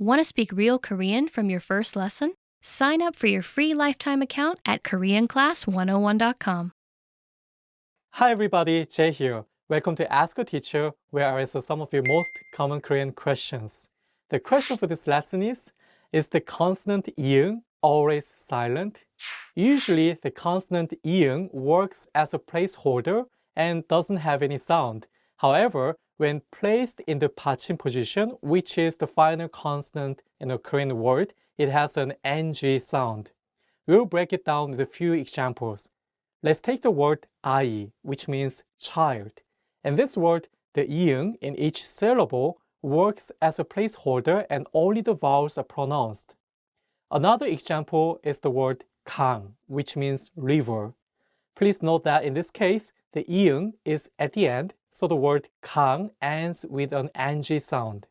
Want to speak real Korean from your first lesson? Sign up for your free lifetime account at KoreanClass101.com. Hi everybody, Jay here. Welcome to Ask a Teacher, where I answer some of your most common Korean questions. The question for this lesson is the consonant iung always silent? Usually, the consonant iung works as a placeholder and doesn't have any sound. However, when placed in the 받침 position, which is the final consonant in a Korean word, it has an ng sound. We'll break it down with a few examples. Let's take the word 아이, which means child. In this word, the iung in each syllable works as a placeholder and only the vowels are pronounced. Another example is the word 강, which means river. Please note that in this case, the iung is at the end, so the word 강 ends with an ng sound.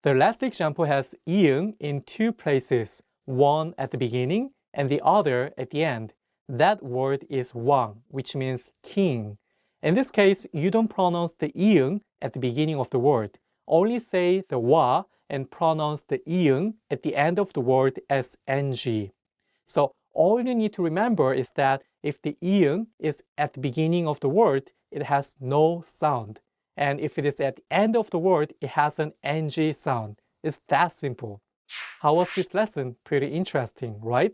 The last example has iung in two places, one at the beginning and the other at the end. That word is 왕, which means king. In this case, you don't pronounce the iung at the beginning of the word. Only say the wa and pronounce the iung at the end of the word as ng. So all you need to remember is that if the iung is at the beginning of the word, it has no sound. And if it is at the end of the word, it has an ng sound. It's that simple. How was this lesson? Pretty interesting, right?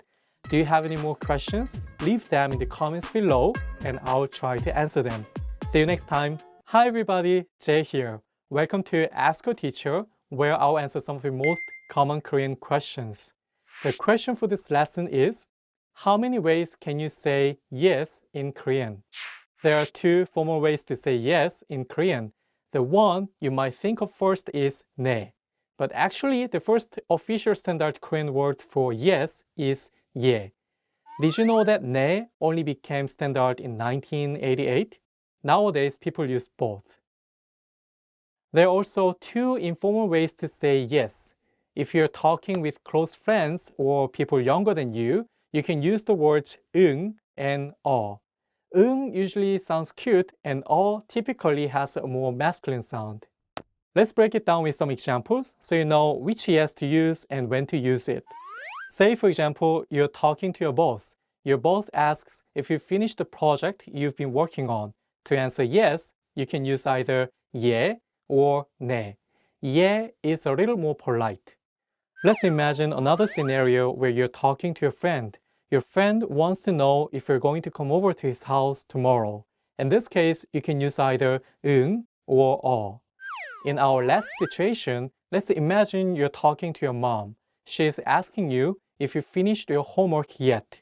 Do you have any more questions? Leave them in the comments below and I'll try to answer them. See you next time. Hi everybody, Jay here. Welcome to Ask a Teacher, where I'll answer some of the most common Korean questions. The question for this lesson is, how many ways can you say yes in Korean? There are two formal ways to say yes in Korean. The one you might think of first is 네. But actually, the first official standard Korean word for yes is 예. Did you know that 네 only became standard in 1988? Nowadays, people use both. There are also two informal ways to say yes. If you're talking with close friends or people younger than you, you can use the words 응 and 어. 응 usually sounds cute and 어 typically has a more masculine sound. Let's break it down with some examples so you know which yes to use and when to use it. Say, for example, you're talking to your boss. Your boss asks if you finished the project you've been working on. To answer yes, you can use either 예 or 네. 예 is a little more polite. Let's imagine another scenario where you're talking to a friend. Your friend wants to know if you're going to come over to his house tomorrow. In this case, you can use either 응 or 어. In our last situation, let's imagine you're talking to your mom. She is asking you if you finished your homework yet.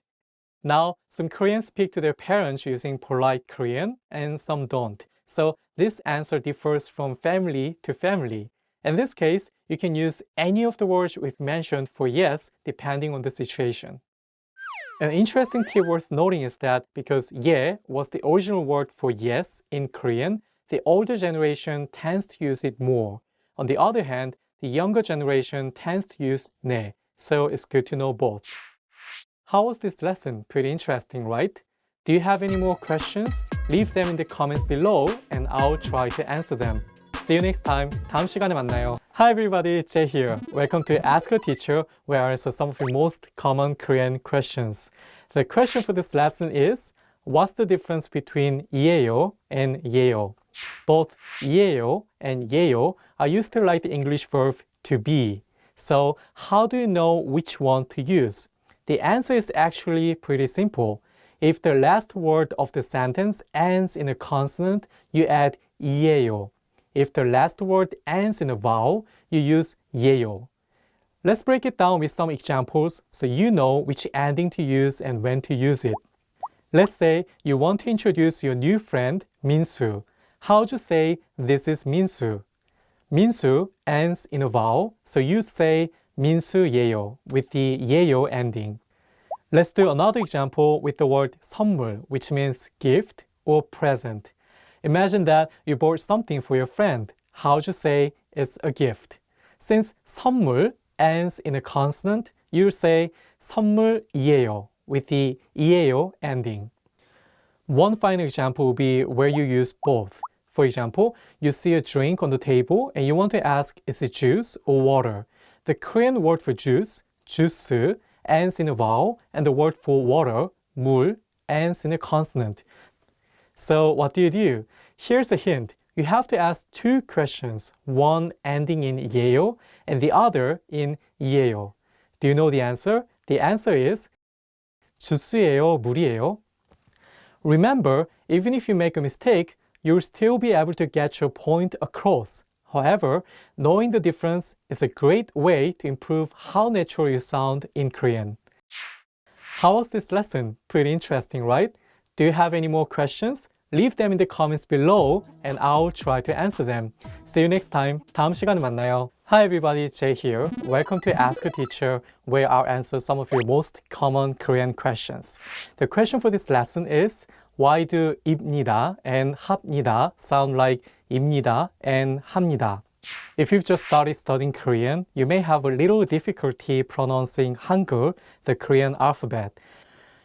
Now, some Koreans speak to their parents using polite Korean and some don't. So this answer differs from family to family. In this case, you can use any of the words we've mentioned for yes depending on the situation. An interesting tip worth noting is that because 예 was the original word for yes in Korean, the older generation tends to use it more. On the other hand, the younger generation tends to use 네, so it's good to know both. How was this lesson? Pretty interesting, right? Do you have any more questions? Leave them in the comments below and I'll try to answer them. See you next time. 다음 시간에 만나요. Hi everybody, Jay here. Welcome to Ask a Teacher, where I answer some of the most common Korean questions. The question for this lesson is, what's the difference between 이에요 and 예요? Both 이에요 and 예요 are used to write the English verb to be. So how do you know which one to use? The answer is actually pretty simple. If the last word of the sentence ends in a consonant, you add 이에요. If the last word ends in a vowel, you use 예요. Let's break it down with some examples so you know which ending to use and when to use it. Let's say you want to introduce your new friend, 민수. How would you say, this is 민수? 민수 ends in a vowel, so you say 민수 예요 with the 예요 ending. Let's do another example with the word 선물, which means gift or present. Imagine that you bought something for your friend. How would you say it's a gift? Since 선물 ends in a consonant, you say 선물이에요 with the 이에요 ending. One final example will be where you use both. For example, you see a drink on the table and you want to ask, is it juice or water? The Korean word for juice, jusu, ends in a vowel, and the word for water, 물, ends in a consonant. So what do? Here's a hint. You have to ask two questions, one ending in 예요 and the other in 이에요. Do you know the answer? The answer is 주스예요, 물이에요? Remember, even if you make a mistake, you'll still be able to get your point across. However, knowing the difference is a great way to improve how natural you sound in Korean. How was this lesson? Pretty interesting, right? Do you have any more questions? Leave them in the comments below and I'll try to answer them. See you next time. 다음 시간에 만나요. Hi everybody, Jay here. Welcome to Ask a Teacher, where I'll answer some of your most common Korean questions. The question for this lesson is, why do 입니다 and 합니다 sound like 입니다 and 합니다? If you've just started studying Korean, you may have a little difficulty pronouncing Hangul, the Korean alphabet.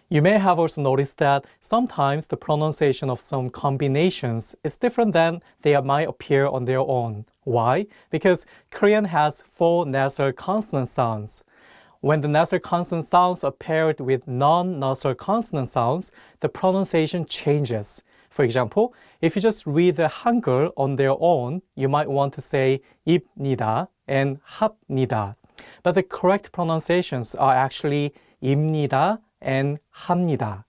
You may have also noticed that sometimes the pronunciation of some combinations is different than they might appear on their own. Why? Because Korean has 4 nasal consonant sounds. When the nasal consonant sounds are paired with non-nasal consonant sounds, the pronunciation changes. For example, if you just read the Hangul on their own, you might want to say 입니다 and 합니다. But the correct pronunciations are actually 입니다 and 합니다.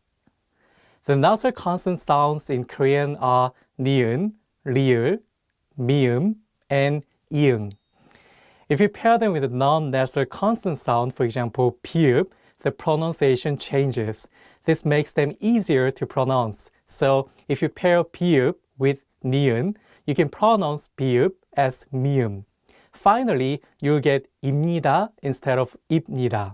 The nasal consonant sounds in Korean are 니은, 리을, 미음, and 이응. If you pair them with a non-nasal consonant sound, for example, 비읍, the pronunciation changes. This makes them easier to pronounce. So if you pair 비읍 with 니은, you can pronounce 비읍 as 미음. Finally, you'll get 입니다 instead of 입니다.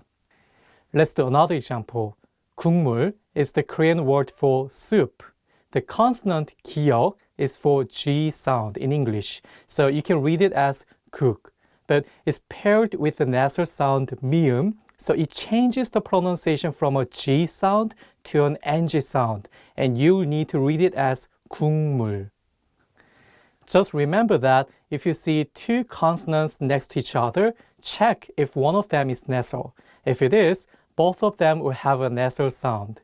Let's do another example. 국물 is the Korean word for soup. The consonant 기역 is for G sound in English, so you can read it as 국. But it's paired with the nasal sound 미음, so it changes the pronunciation from a G sound to an NG sound, and you need to read it as 국물. Just remember that if you see 2 consonants next to each other, check if one of them is nasal. If it is, both of them will have a nasal sound.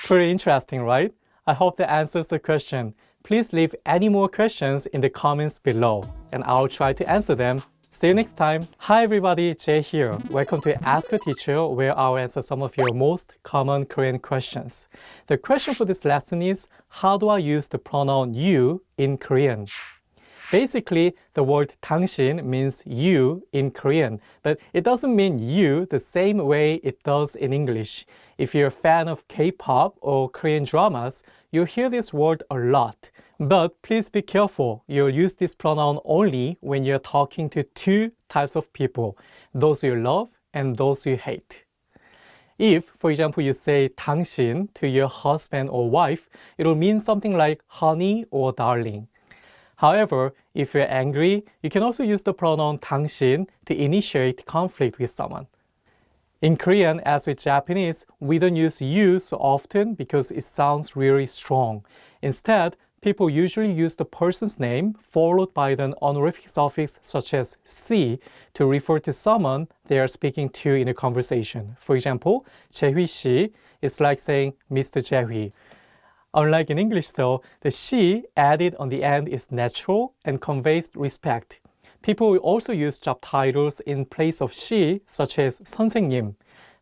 Pretty interesting, right? I hope that answers the question. Please leave any more questions in the comments below, and I'll try to answer them. See you next time. Hi everybody, Jay here. Welcome to Ask a Teacher, where I'll answer some of your most common Korean questions. The question for this lesson is, how do I use the pronoun you in Korean? Basically, the word 당신 means you in Korean, but it doesn't mean you the same way it does in English. If you're a fan of K-pop or Korean dramas, you'll hear this word a lot. But please be careful. You'll use this pronoun only when you're talking to 2 types of people, those you love and those you hate. If, for example, you say 당신 to your husband or wife, it'll mean something like honey or darling. However, if you're angry, you can also use the pronoun 당신 to initiate conflict with someone. In Korean, as with Japanese, we don't use you so often because it sounds really strong. Instead, people usually use the person's name followed by an honorific suffix such as 씨 to refer to someone they are speaking to in a conversation. For example, 재휘 씨 is like saying Mr. 재휘. Unlike in English though, the 씨 added on the end is natural and conveys respect. People will also use job titles in place of 씨, such as 선생님.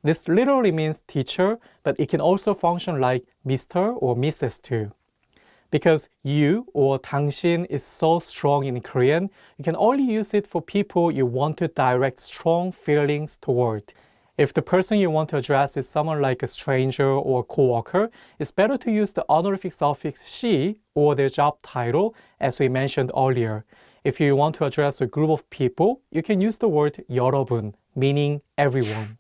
This literally means teacher, but it can also function like Mr. or Mrs. too. Because you or 당신 is so strong in Korean, you can only use it for people you want to direct strong feelings toward. If the person you want to address is someone like a stranger or a co-worker, it's better to use the honorific suffix 씨 or their job title, as we mentioned earlier. If you want to address a group of people, you can use the word 여러분, meaning everyone.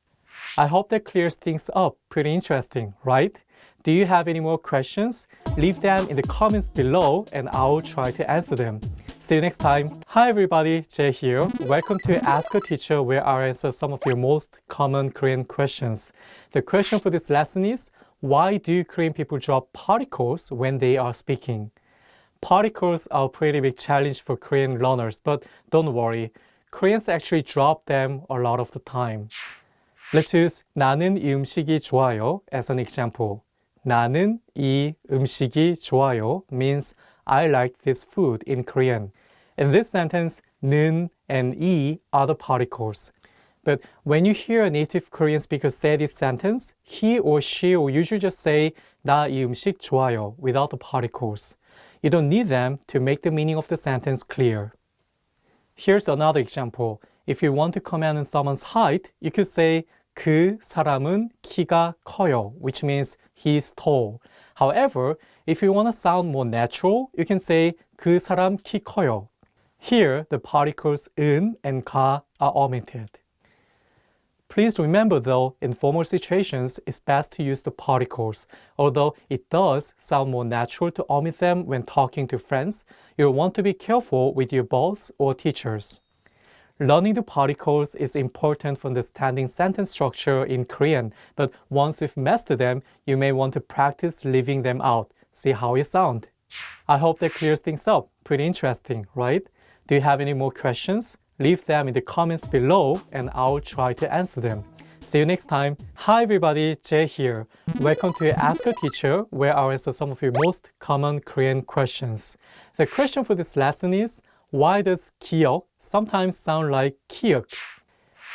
I hope that clears things up. Pretty interesting, right? Do you have any more questions? Leave them in the comments below and I'll try to answer them. See you next time. Hi everybody, Jay here. Welcome to Ask a Teacher, where I'll answer some of your most common Korean questions. The question for this lesson is, why do Korean people drop particles when they are speaking? Particles are a pretty big challenge for Korean learners, but don't worry. Koreans actually drop them a lot of the time. Let's use 나는 이 음식이 좋아요 as an example. 나는 이 음식이 좋아요 means I like this food in Korean. In this sentence, 는 and 이 are the particles. But when you hear a native Korean speaker say this sentence, he or she will usually just say 나 이 음식 좋아요 without the particles. You don't need them to make the meaning of the sentence clear. Here's another example. If you want to comment on someone's height, you could say 그 사람은 키가 커요, which means he's tall. However, if you want to sound more natural, you can say 그 사람 키 커요. Here, the particles 은 and 가 are omitted. Please remember though, in formal situations, it's best to use the particles. Although it does sound more natural to omit them when talking to friends, you'll want to be careful with your boss or teachers. Learning the particles is important for understanding sentence structure in Korean, but once you've mastered them, you may want to practice leaving them out. See how you sound. I hope that clears things up. Pretty interesting, right? Do you have any more questions? Leave them in the comments below and I'll try to answer them. See you next time. Hi everybody, Jay here. Welcome to Ask a Teacher, where I'll answer some of your most common Korean questions. The question for this lesson is, why does 기억 sometimes sound like kiuk?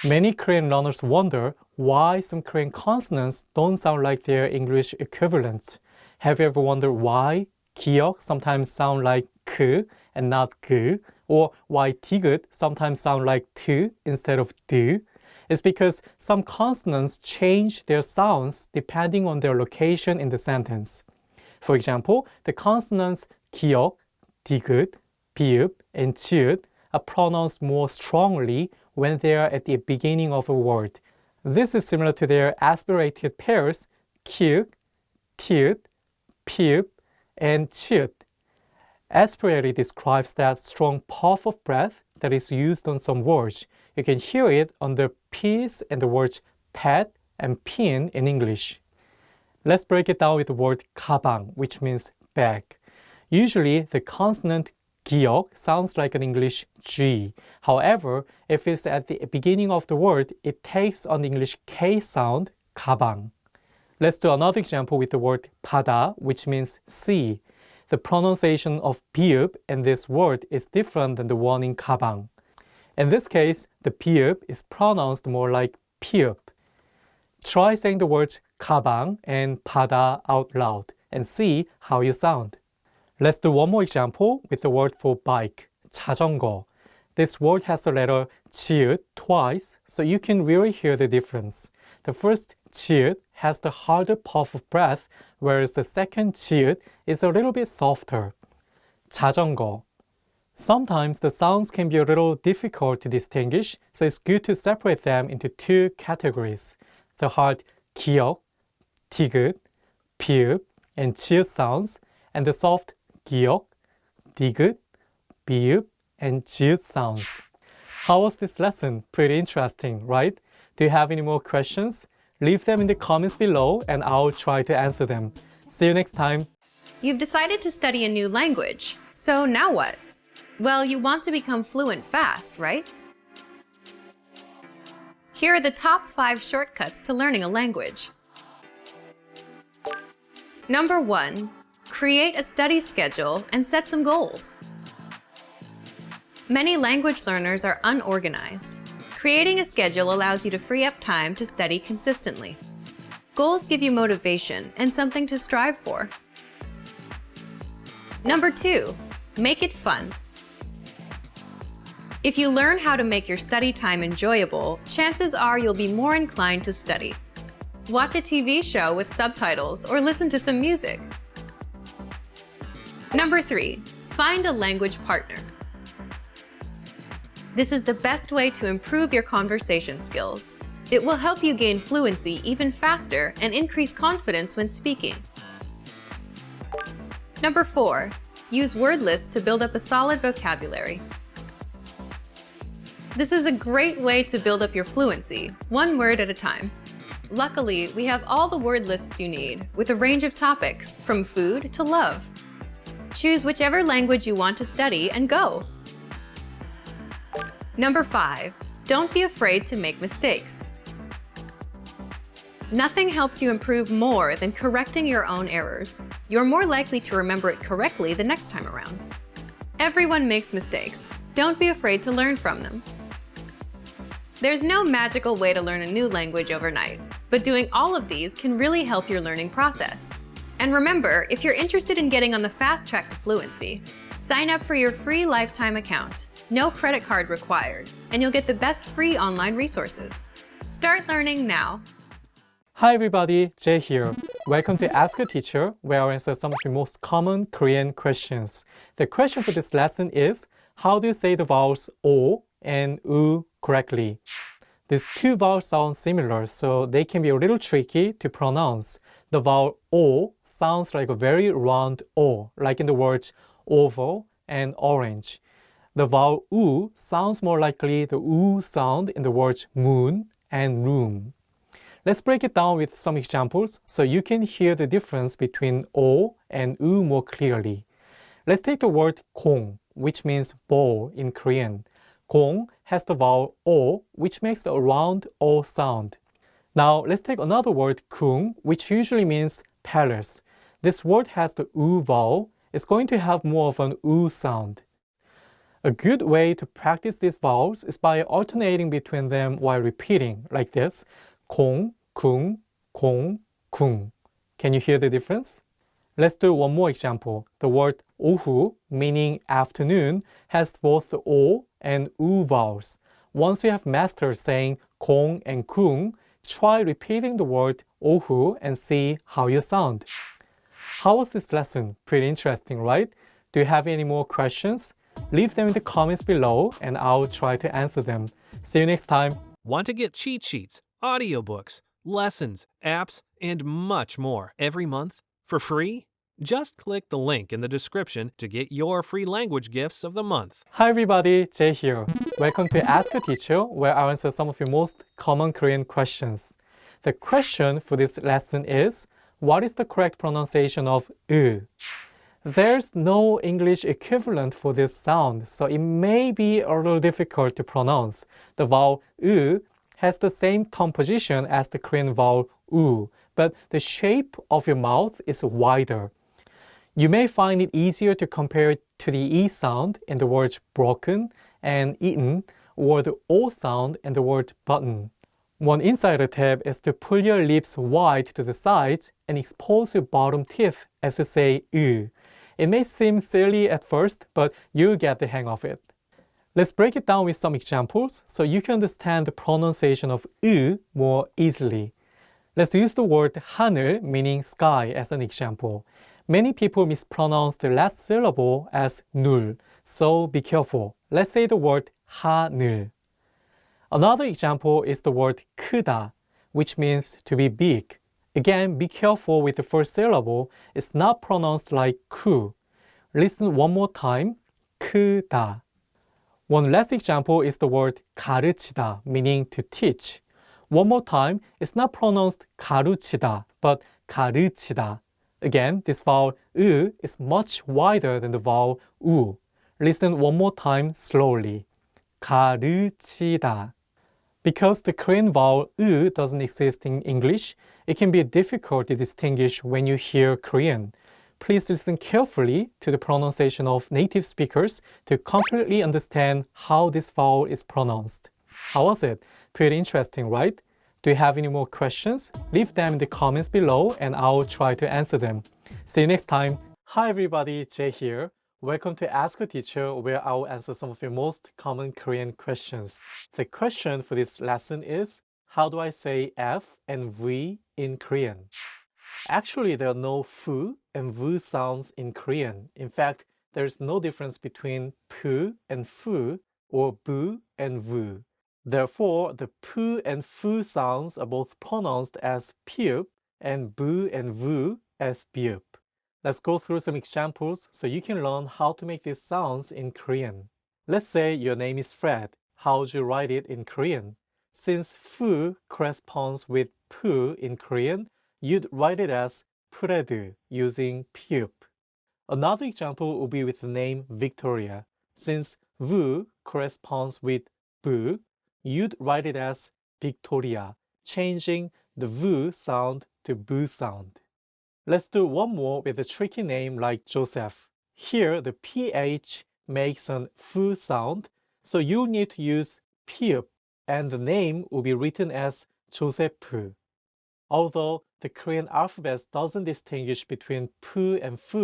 Many Korean learners wonder why some Korean consonants don't sound like their English equivalents. Have you ever wondered why 기억 sometimes sound like k and not g, or why 디귿 sometimes sound like t instead of d? It's because some consonants change their sounds depending on their location in the sentence. For example, the consonants 기억, 디귿, 비읍, and 치읓 are pronounced more strongly when they are at the beginning of a word. This is similar to their aspirated pairs 키읔, 티읕, 피읍, and 치읓. Aspirated describes that strong puff of breath that is used on some words. You can hear it on the p's and the words pet and pin in English. Let's break it down with the word 가방, which means bag. Usually, the consonant 기억 sounds like an English G. However, if it's at the beginning of the word, it takes on the English K sound, 가방. Let's do another example with the word 바다, which means sea. The pronunciation of 비읍 in this word is different than the one in 가방. In this case, the 비읍 is pronounced more like 피읍. Try saying the words 가방 and 바다 out loud and see how you sound. Let's do one more example with the word for bike, 자전거. This word has the letter 치읓 twice, so you can really hear the difference. The first 치읓 has the harder puff of breath, whereas the second 치읓 is a little bit softer. 자전거. Sometimes the sounds can be a little difficult to distinguish, so it's good to separate them into two categories. The hard 기역, 디귿, 비읍, and 치읓 sounds, and the soft 기역, 디귿, 비읍, and 치읓 sounds. How was this lesson? Pretty interesting, right? Do you have any more questions? Leave them in the comments below and I'll try to answer them. See you next time. You've decided to study a new language. So now what? Well, you want to become fluent fast, right? Here are the top 5 shortcuts to learning a language. Number 1. Create a study schedule and set some goals. Many language learners are unorganized. Creating a schedule allows you to free up time to study consistently. Goals give you motivation and something to strive for. Number 2, make it fun. If you learn how to make your study time enjoyable, chances are you'll be more inclined to study. Watch a TV show with subtitles or listen to some music. Number 3, find a language partner. This is the best way to improve your conversation skills. It will help you gain fluency even faster and increase confidence when speaking. Number 4, use word lists to build up a solid vocabulary. This is a great way to build up your fluency, one word at a time. Luckily, we have all the word lists you need, with a range of topics, from food to love. Choose whichever language you want to study and go. Number 5. Don't be afraid to make mistakes. Nothing helps you improve more than correcting your own errors. You're more likely to remember it correctly the next time around. Everyone makes mistakes. Don't be afraid to learn from them. There's no magical way to learn a new language overnight, but doing all of these can really help your learning process. And remember, if you're interested in getting on the fast track to fluency, sign up for your free lifetime account. No credit card required, and you'll get the best free online resources. Start learning now. Hi everybody, Jay here. Welcome to Ask a Teacher, where I'll answer some of the most common Korean questions. The question for this lesson is, how do you say the vowels O and U correctly? These two vowels sound similar, so they can be a little tricky to pronounce. The vowel O sounds like a very round O, like in the words oval and orange. The vowel U sounds more likely the U sound in the words moon and room. Let's break it down with some examples so you can hear the difference between O and U more clearly. Let's take the word 공, which means bowl in Korean. 공 has the vowel O, which makes a round O sound. Now, let's take another word, 궁, which usually means palace. This word has the U vowel. It's going to have more of an U sound. A good way to practice these vowels is by alternating between them while repeating, like this. 공, 궁, 공, 궁. Can you hear the difference? Let's do one more example. The word 오후, meaning afternoon, has both the O and U vowels. Once you have mastered saying 공 and 궁, try repeating the word 오후 and see how you sound. How was this lesson? Pretty interesting, right? Do you have any more questions? Leave them in the comments below and I'll try to answer them. See you next time. Want to get cheat sheets, audiobooks, lessons, apps, and much more every month for free? Just click the link in the description to get your free language gifts of the month. Hi everybody, Jay here. Welcome to Ask a Teacher, where I'll answer some of your most common Korean questions. The question for this lesson is, what is the correct pronunciation of 으? There's no English equivalent for this sound, so it may be a little difficult to pronounce. The vowel 으 has the same tone position as the Korean vowel u, but the shape of your mouth is wider. You may find it easier to compare it to the E sound in the word broken and eaten, or the O sound in the word button. One insider tip is to pull your lips wide to the sides and expose your bottom teeth as you say 으. It may seem silly at first, but you'll get the hang of it. Let's break it down with some examples so you can understand the pronunciation of 으 more easily. Let's use the word 하늘, meaning sky, as an example. Many people mispronounce the last syllable as nur, so be careful. Let's say the word 하늘. Another example is the word 크다, which means to be big. Again, be careful with the first syllable. It's not pronounced like 크. Listen one more time. 크다. One last example is the word 가르치다, meaning to teach. One more time, it's not pronounced 가르치다, but 가르치다. Again, this vowel 으 is much wider than the vowel 우. Listen one more time slowly. 가르치다. Because the Korean vowel 으 doesn't exist in English, it can be difficult to distinguish when you hear Korean. Please listen carefully to the pronunciation of native speakers to completely understand how this vowel is pronounced. How was it? Pretty interesting, right? Do you have any more questions? Leave them in the comments below and I'll try to answer them. See you next time. Hi everybody, Jay here. Welcome to Ask a Teacher, where I'll answer some of your most common Korean questions. The question for this lesson is, how do I say F and V in Korean? Actually, there are no fu and vu sounds in Korean. In fact, there's no difference between pu and fu or bu and vu. Therefore, the pu and fu sounds are both pronounced as piup and bu and vu as biup. Let's go through some examples so you can learn how to make these sounds in Korean. Let's say your name is Fred. How would you write it in Korean? Since fu corresponds with pu in Korean, you'd write it as 프레드 using piup. Another example would be with the name Victoria. Since vu corresponds with bu, you'd write it as Victoria, changing the V sound to bu sound. Let's do one more with a tricky name like Joseph. Here, the PH makes an F sound, so you need to use P, and the name will be written as Joseph. Although the Korean alphabet doesn't distinguish between P and F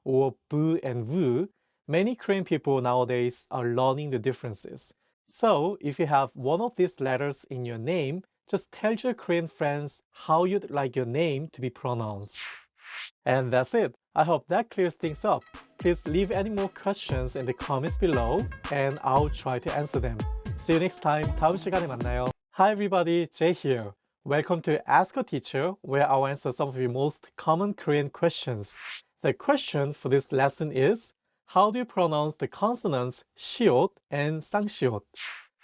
or Bu and V, many Korean people nowadays are learning the differences. So if you have one of these letters in your name, just tell your Korean friends how you'd like your name to be pronounced. And that's it. I hope that clears things up. Please leave any more questions in the comments below and I'll try to answer them. See you next time. 다음 시간에 만나요. Hi everybody, Jay here. Welcome to Ask a Teacher, where I'll answer some of your most common Korean questions. The question for this lesson is, how do you pronounce the consonants 시옷 and 쌍시옷?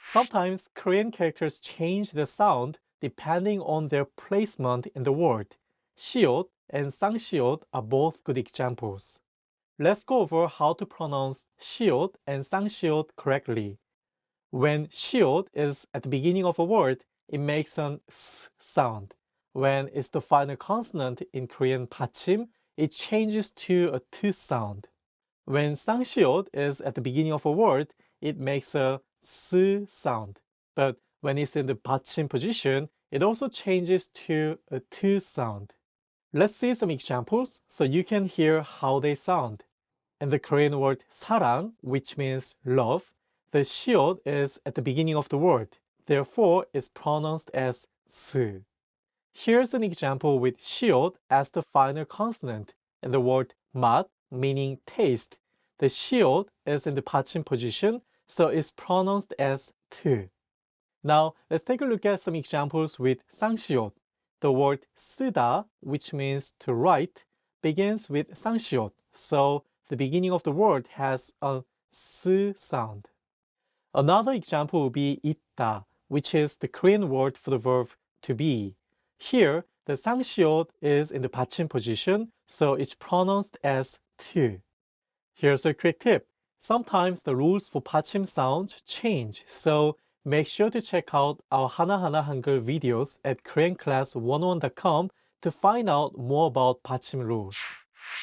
Sometimes Korean characters change the sound depending on their placement in the word. 시옷 and 쌍시옷 are both good examples. Let's go over how to pronounce 시옷 and 쌍시옷 correctly. When 시옷 is at the beginning of a word, it makes an S sound. When it's the final consonant in Korean 받침, it changes to a T sound. When 쌍시옷 is at the beginning of a word, it makes a S sound. But when it's in the 받침 position, it also changes to a T sound. Let's see some examples so you can hear how they sound. In the Korean word 사랑, which means love, the 시옷 is at the beginning of the word. Therefore, it's pronounced as 스. Here's an example with 시옷 as the final consonant. In the word 맛, meaning taste, the 시옷 is in the 받침 position, so it's pronounced as 트. Now, let's take a look at some examples with 쌍시옷. The word 쓰다, which means to write, begins with 쌍시옷, so the beginning of the word has a 스 sound. Another example would be 있다, which is the Korean word for the verb to be. Here, the 쌍시옷 is in the 받침 position, so it's pronounced as 트. Here's a quick tip. Sometimes the rules for 받침 sounds change, so make sure to check out our 하나하나 한글 videos at koreanclass101.com to find out more about 받침 rules.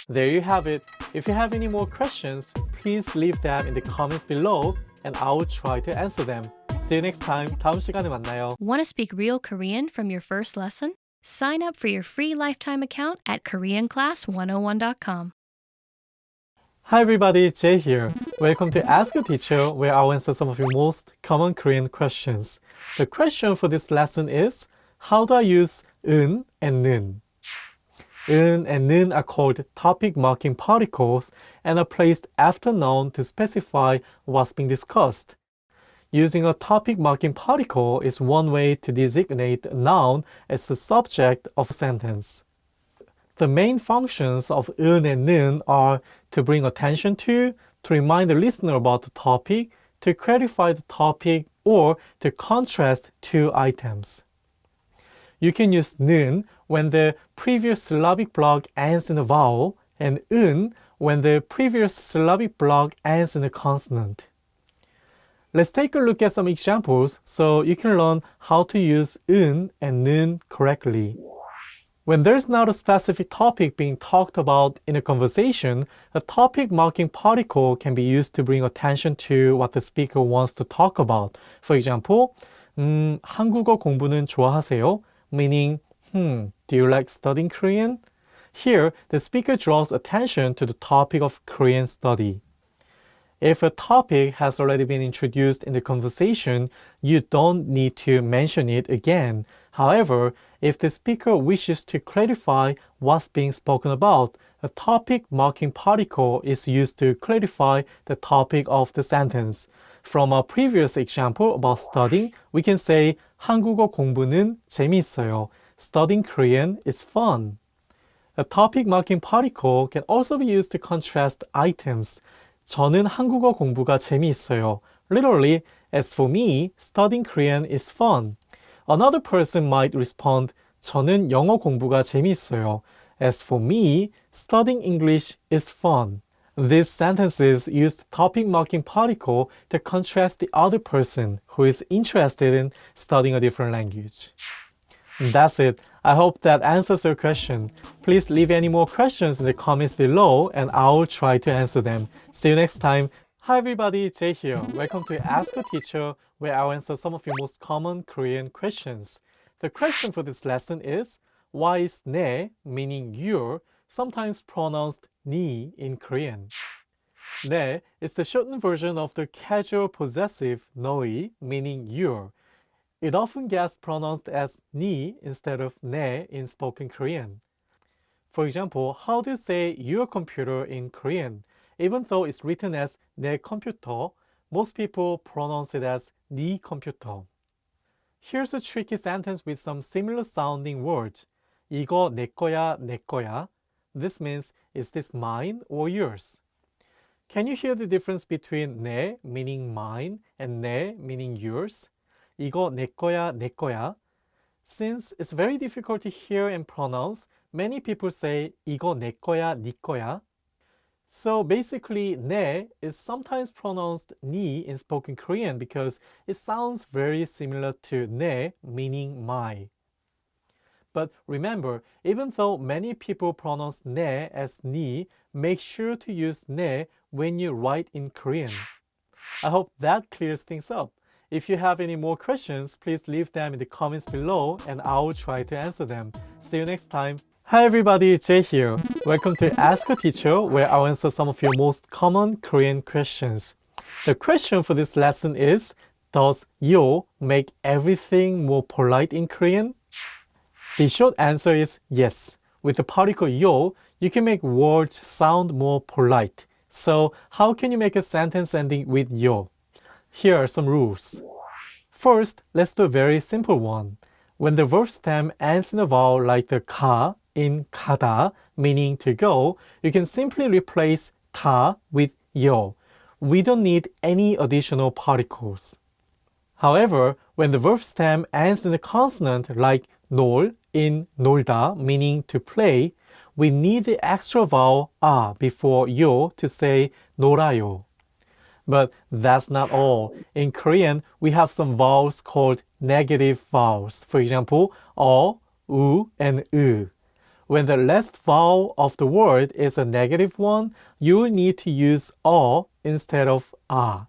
There you have it. If you have any more questions, please leave them in the comments below and I will try to answer them. See you next time. 다음 시간에 만나요. Want to speak real Korean from your first lesson? Sign up for your free lifetime account at koreanclass101.com. Hi everybody, Jay here. Welcome to Ask a Teacher, where I'll answer some of your most common Korean questions. The question for this lesson is, how do I use 은 and 는? 은 and 는 are called topic marking particles and are placed after noun to specify what's being discussed. Using a topic marking particle is one way to designate a noun as the subject of a sentence. The main functions of 은 and 는 are to bring attention to remind the listener about the topic, to clarify the topic, or to contrast two items. You can use 는 when the previous syllabic block ends in a vowel, and 은 when the previous syllabic block ends in a consonant. Let's take a look at some examples so you can learn how to use 은 and 는 correctly. When there's not a specific topic being talked about in a conversation, a topic marking particle can be used to bring attention to what the speaker wants to talk about. For example, 한국어 공부는 좋아하세요? Meaning, do you like studying Korean? Here, the speaker draws attention to the topic of Korean study. If a topic has already been introduced in the conversation, you don't need to mention it again. However, if the speaker wishes to clarify what's being spoken about, a topic marking particle is used to clarify the topic of the sentence. From our previous example about studying, we can say 한국어 공부는 재미있어요. Studying Korean is fun. A topic marking particle can also be used to contrast items. 저는 한국어 공부가 재미있어요. Literally, as for me, studying Korean is fun. Another person might respond, 저는 영어 공부가 재미있어요. As for me, studying English is fun. These sentences use the topic marking particle to contrast the other person who is interested in studying a different language. That's it. I hope that answers your question. Please leave any more questions in the comments below and I'll try to answer them. See you next time. Hi everybody, Jay here. Welcome to Ask a Teacher, where I'll answer some of your most common Korean questions. The question for this lesson is, why is 네, meaning your, sometimes pronounced ni in Korean? 네 is the shortened version of the casual possessive 너희, meaning your. It often gets pronounced as ni instead of 네 in spoken Korean. For example, how do you say your computer in Korean? Even though it's written as 내 컴퓨터, most people pronounce it as 네 컴퓨터. Here's a tricky sentence with some similar sounding words. 이거 내 거야, 내 거야. This means, is this mine or yours? Can you hear the difference between 내, meaning mine, and 내, meaning yours? 이거 내 거야, 내 거야. Since it's very difficult to hear and pronounce, many people say 이거 내 거야, 네 거야. So basically, 내 is sometimes pronounced ni in spoken Korean because it sounds very similar to 내, meaning my. But remember, even though many people pronounce 내 as ni, make sure to use 내 when you write in Korean. I hope that clears things up. If you have any more questions, please leave them in the comments below and I will try to answer them. See you next time. Hi everybody, Jay here. Welcome to Ask a Teacher, where I'll answer some of your most common Korean questions. The question for this lesson is, does yo make everything more polite in Korean? The short answer is yes. With the particle yo, you can make words sound more polite. So how can you make a sentence ending with yo? Here are some rules. First, let's do a very simple one. When the verb stem ends in a vowel like the 가 in 가다, meaning to go, you can simply replace 다 with 요. We don't need any additional particles. However, when the verb stem ends in a consonant like 놀 in 놀다, meaning to play, we need the extra vowel 아 before 요 to say 놀아요. But that's not all. In Korean, we have some vowels called negative vowels. For example, u, and 으. When the last vowel of the word is a negative one, you will need to use instead of 아.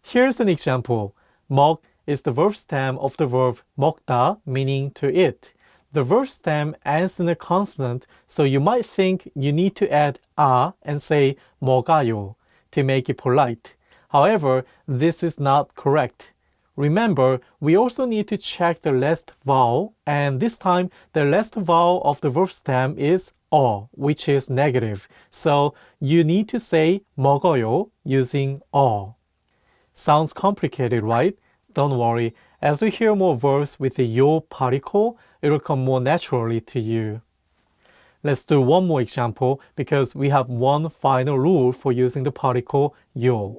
Here's an example. 먹 is the verb stem of the verb 먹다, meaning to eat. The verb stem ends in a consonant, so you might think you need to add 아 and say 먹어요 to make it polite. However, this is not correct. Remember, we also need to check the last vowel, and this time the last vowel of the verb stem is which is negative. So you need to say 먹어요 using Sounds complicated, right? Don't worry. As you hear more verbs with the 요 particle, it will come more naturally to you. Let's do one more example because we have one final rule for using the particle 요.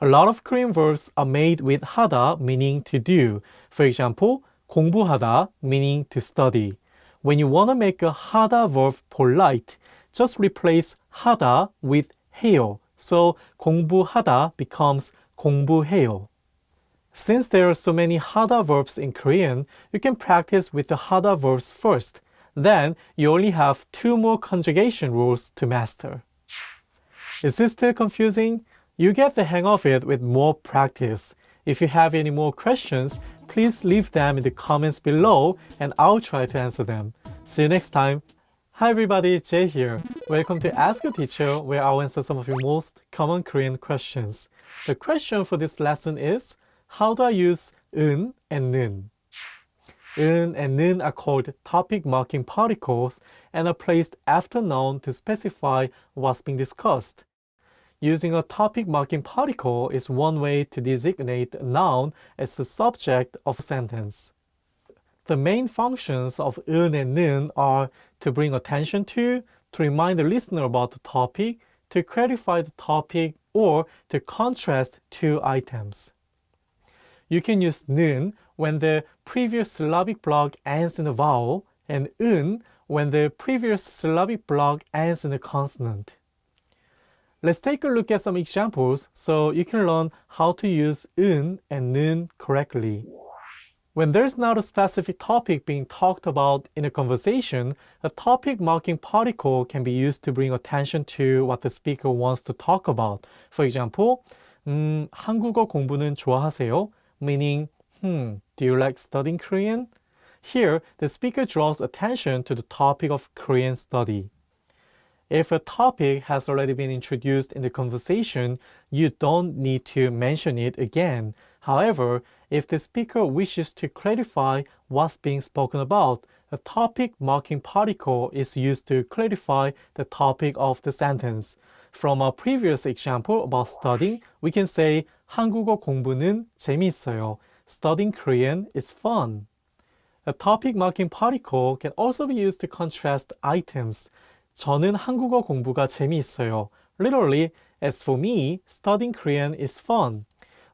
A lot of Korean verbs are made with 하다, meaning to do. For example, 공부하다, meaning to study. When you want to make a 하다 verb polite, just replace 하다 with 해요. So 공부하다 becomes 공부해요. Since there are so many 하다 verbs in Korean, you can practice with the 하다 verbs first. Then you only have 2 more conjugation rules to master. Is this still confusing? You get the hang of it with more practice. If you have any more questions, please leave them in the comments below and I'll try to answer them. See you next time. Hi everybody, Jay here. Welcome to Ask a Teacher, where I'll answer some of your most common Korean questions. The question for this lesson is, how do I use 은 and 는? 은 and 는 are called topic marking particles and are placed after noun to specify what's being discussed. Using a topic marking particle is one way to designate a noun as the subject of a sentence. The main functions of 은 and 는 are to bring attention to remind the listener about the topic, to clarify the topic, or to contrast 2 items. You can use 는 when the previous syllabic block ends in a vowel, and 은 when the previous syllabic block ends in a consonant. Let's take a look at some examples so you can learn how to use 은 and 는 correctly. When there's not a specific topic being talked about in a conversation, a topic marking particle can be used to bring attention to what the speaker wants to talk about. For example, 한국어 공부는 좋아하세요? Meaning, do you like studying Korean? Here, the speaker draws attention to the topic of Korean study. If a topic has already been introduced in the conversation, you don't need to mention it again. However, if the speaker wishes to clarify what's being spoken about, a topic marking particle is used to clarify the topic of the sentence. From our previous example about studying, we can say 한국어 공부는 재미있어요. Studying Korean is fun. A topic marking particle can also be used to contrast items. 저는 한국어 공부가 재미있어요. Literally, as for me, studying Korean is fun.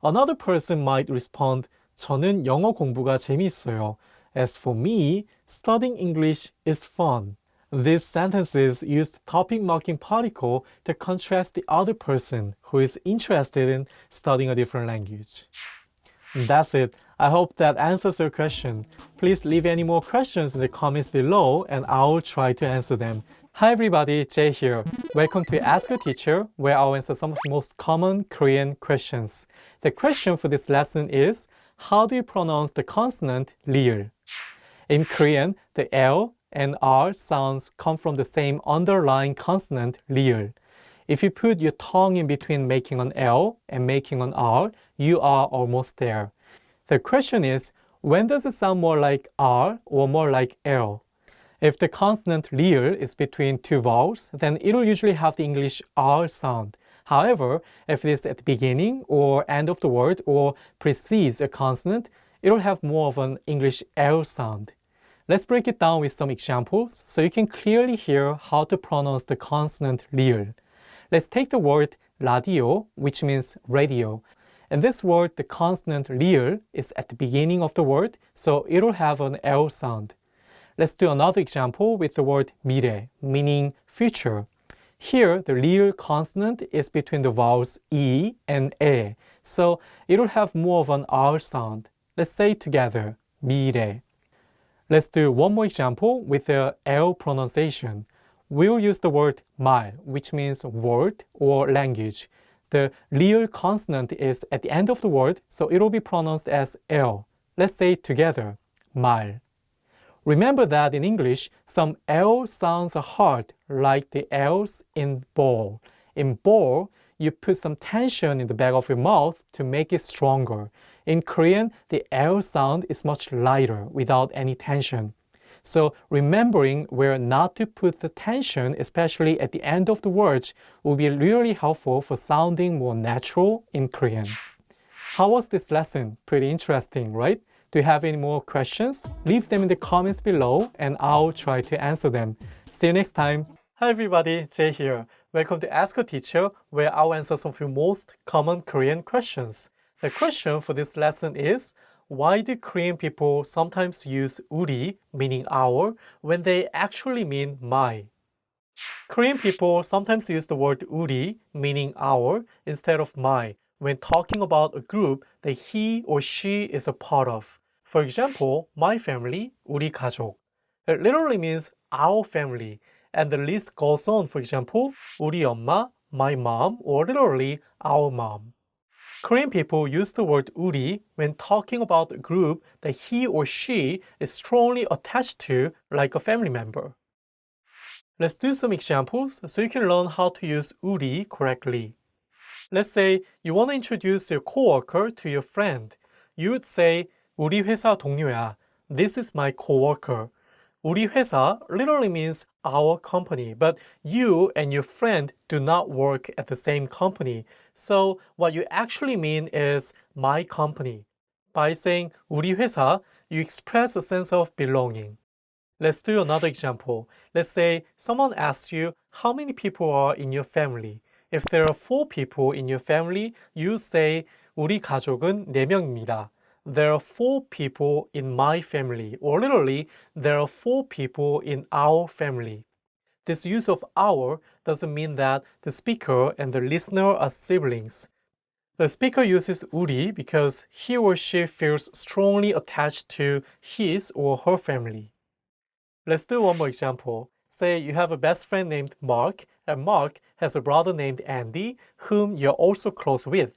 Another person might respond, 저는 영어 공부가 재미있어요. As for me, studying English is fun. These sentences use the topic marking particle to contrast the other person who is interested in studying a different language. That's it. I hope that answers your question. Please leave any more questions in the comments below and I'll try to answer them. Hi everybody, Jay here. Welcome to Ask a Teacher, where I'll answer some of the most common Korean questions. The question for this lesson is, how do you pronounce the consonant 리을? In Korean, the L and R sounds come from the same underlying consonant 리을. If you put your tongue in between making an L and making an R, you are almost there. The question is, when does it sound more like R or more like L? If the consonant 리을 is between two vowels, then it will usually have the English R sound. However, if it is at the beginning or end of the word or precedes a consonant, it will have more of an English L sound. Let's break it down with some examples so you can clearly hear how to pronounce the consonant 리을. Let's take the word radio, which means radio. In this word, the consonant 리을 is at the beginning of the word, so it will have an L sound. Let's do another example with the word 미래, meaning future. Here, the 리을 consonant is between the vowels E and 에, so it will have more of an R sound. Let's say it together, 미래. Let's do one more example with the L pronunciation. We'll use the word 말, which means word or language. The 리을 consonant is at the end of the word, so it will be pronounced as L. Let's say it together, 말. Remember that in English, some L sounds are hard, like the L's in ball. In ball, you put some tension in the back of your mouth to make it stronger. In Korean, the L sound is much lighter without any tension. So remembering where not to put the tension, especially at the end of the words, will be really helpful for sounding more natural in Korean. How was this lesson? Pretty interesting, right? Do you have any more questions? Leave them in the comments below and I'll try to answer them. See you next time. Hi everybody, Jay here. Welcome to Ask a Teacher, where I'll answer some of your most common Korean questions. The question for this lesson is, why do Korean people sometimes use 우리, meaning our, when they actually mean my? Korean people sometimes use the word 우리, meaning our, instead of my, when talking about a group that he or she is a part of. For example, my family, 우리 가족. It literally means our family, and the list goes on. For example, 우리 엄마, my mom, or literally our mom. Korean people use the word 우리 when talking about a group that he or she is strongly attached to, like a family member. Let's do some examples so you can learn how to use 우리 correctly. Let's say you want to introduce your coworker to your friend. You would say 우리 회사 동료야. This is my coworker. 우리 회사 literally means our company, but you and your friend do not work at the same company. So what you actually mean is my company. By saying 우리 회사, you express a sense of belonging. Let's do another example. Let's say someone asks you how many people are in your family. If there are 4 people in your family, you say 우리 가족은 4명입니다. There are 4 people in my family, or literally, there are 4 people in our family. This use of our doesn't mean that the speaker and the listener are siblings. The speaker uses 우리 because he or she feels strongly attached to his or her family. Let's do one more example. Say you have a best friend named Mark, and Mark has a brother named Andy, whom you're also close with.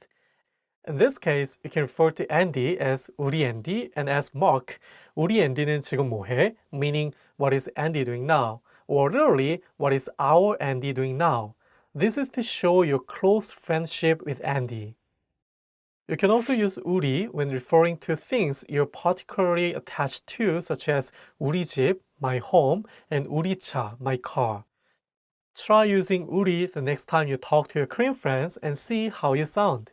In this case, you can refer to Andy as 우리 Andy and as Mark, 우리 Andy는 지금 뭐해? Meaning, what is Andy doing now? Or literally, what is our Andy doing now? This is to show your close friendship with Andy. You can also use 우리 when referring to things you're particularly attached to, such as 우리 집, my home, and 우리 차, my car. Try using 우리 the next time you talk to your Korean friends and see how you sound.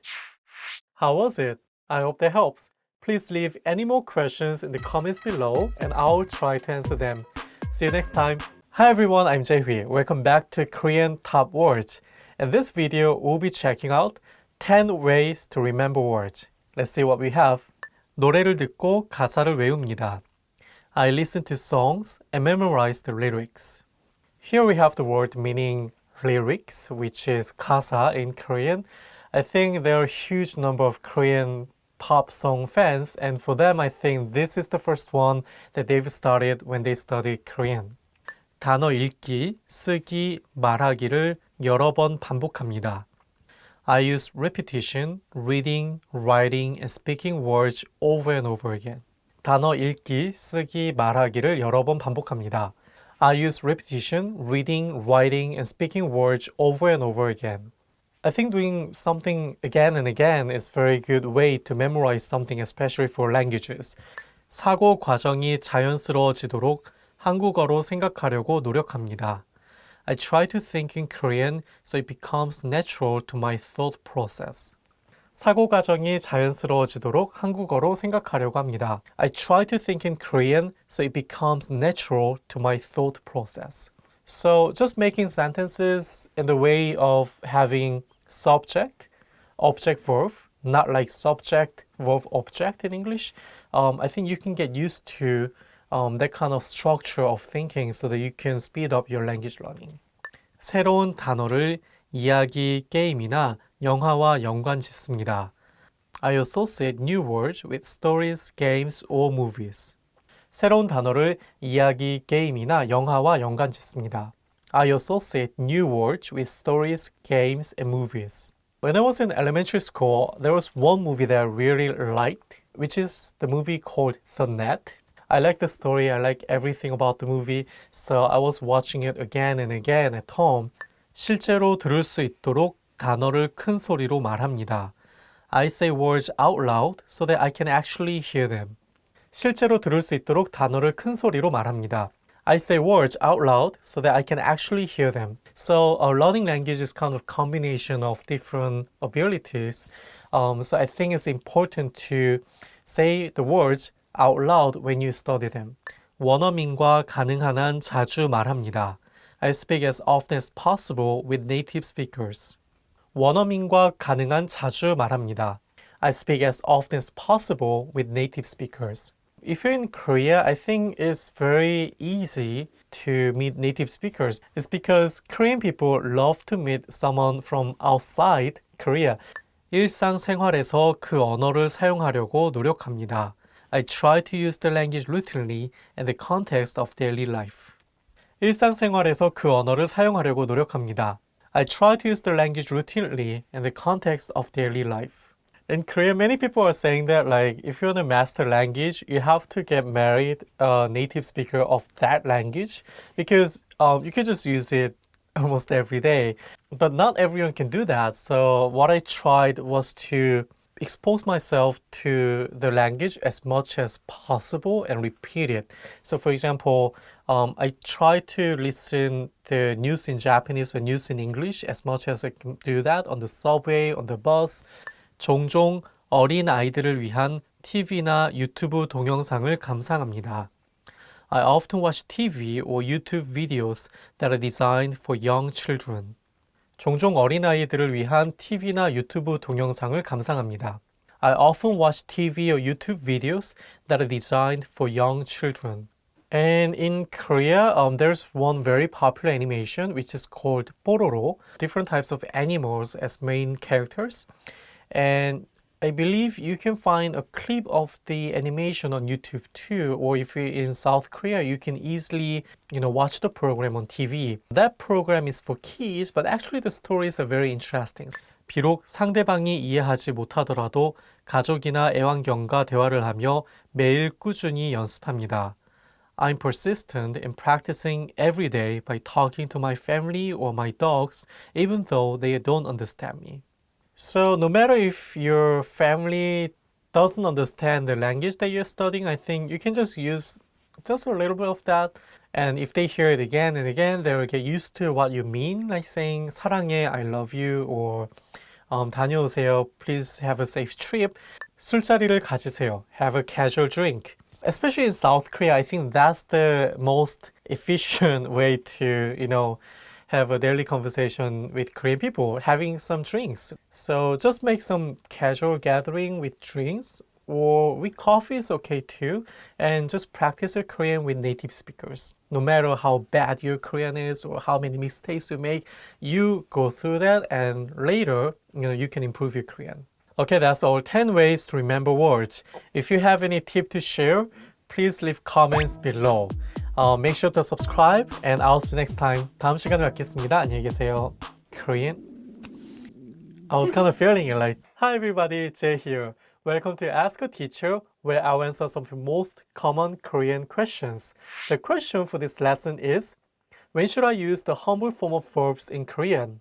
How was it? I hope that helps. Please leave any more questions in the comments below and I'll try to answer them. See you next time. Hi everyone, I'm Jae-hui. Welcome back to Korean Top Words. In this video, we'll be checking out 10 ways to remember words. Let's see what we have. 노래를 듣고 가사를 외웁니다. I listen to songs and memorize the lyrics. Here we have the word meaning lyrics, which is 가사 in Korean. I think there are a huge number of Korean pop song fans, and for them I think this is the first one that they've started when they studied Korean. 단어 읽기, 쓰기, 말하기를 여러 번 반복합니다. I use repetition, reading, writing, and speaking words over and over again. 단어 읽기, 쓰기, 말하기를 여러 번 반복합니다. I use repetition, reading, writing, and speaking words over and over again. I think doing something again and again is a very good way to memorize something, especially for languages. 사고 과정이 자연스러워지도록 한국어로 생각하려고 노력합니다. I try to think in Korean so it becomes natural to my thought process. 사고 과정이 자연스러워지도록 한국어로 생각하려고 합니다. I try to think in Korean so it becomes natural to my thought process. So just making sentences in the way of having subject, object, verb, not like subject, verb, object in English. I think you can get used to that kind of structure of thinking so that you can speed up your language learning. 새로운 단어를 이야기, 게임이나 영화와 연관 짓습니다. I associate new words with stories, games, or movies. 새로운 단어를 이야기, 게임이나 영화와 연관 짓습니다. I associate new words with stories, games, and movies. When I was in elementary school, there was one movie that I really liked, which is the movie called The Net. I like the story, I like everything about the movie, so I was watching it again and again at home. 실제로 들을 수 있도록 단어를 큰 소리로 말합니다. I say words out loud so that I can actually hear them. 실제로 들을 수 있도록 단어를 큰 소리로 말합니다. I say words out loud so that I can actually hear them. So learning language is kind of combination of different abilities. So I think it's important to say the words out loud when you study them. 원어민과 가능한 한 자주 말합니다. I speak as often as possible with native speakers. 원어민과 가능한 자주 말합니다. I speak as often as possible with native speakers. If you're in Korea, I think it's very easy to meet native speakers. It's because Korean people love to meet someone from outside Korea. 일상생활에서 그 언어를 사용하려고 노력합니다. I try to use the language routinely in the context of daily life. 일상생활에서 그 언어를 사용하려고 노력합니다. I try to use the language routinely in the context of daily life. In Korea, many people are saying that like if you want to master language, you have to get married a native speaker of that language because you can just use it almost every day. But not everyone can do that. So what I tried was to expose myself to the language as much as possible and repeat it. So for example, I try to listen to news in Japanese or news in English as much as I can do that on the subway, on the bus. 종종 어린 아이들을 위한 TV나 유튜브 동영상을 감상합니다. I often watch TV or YouTube videos that are designed for young children. 종종 어린아이들을 위한 TV나 유튜브 동영상을 감상합니다. I often watch TV or YouTube videos that are designed for young children. And in Korea, there's one very popular animation which is called Pororo. Different types of animals as main characters. And I believe you can find a clip of the animation on YouTube too, or if you're in South Korea, you can easily, watch the program on TV. That program is for kids, but actually the stories are very interesting. 비록 상대방이 이해하지 못하더라도 가족이나 애완견과 대화를 하며 매일 꾸준히 연습합니다. I'm persistent in practicing every day by talking to my family or my dogs, even though they don't understand me. So no matter if your family doesn't understand the language that you're studying, I think you can just use just a little bit of that. And if they hear it again and again, they will get used to what you mean, like saying 사랑해, I love you, or 다녀오세요, please have a safe trip. 술자리를 가지세요, have a casual drink. Especially in South Korea, I think that's the most efficient way to, have a daily conversation with Korean people, having some drinks. So just make some casual gathering with drinks, or with coffee is okay too, and just practice your Korean with native speakers. No matter how bad your Korean is or how many mistakes you make, you go through that and later, you can improve your Korean. Okay, that's all 10 ways to remember words. If you have any tip to share, please leave comments below. Make sure to subscribe and I'll see you next time. 다음 시간에 뵙겠습니다. 안녕히 계세요. Korean? I was kind of feeling it like, hi everybody, Jay here. Welcome to Ask a Teacher, where I'll answer some of the most common Korean questions. The question for this lesson is, when should I use the humble form of verbs in Korean?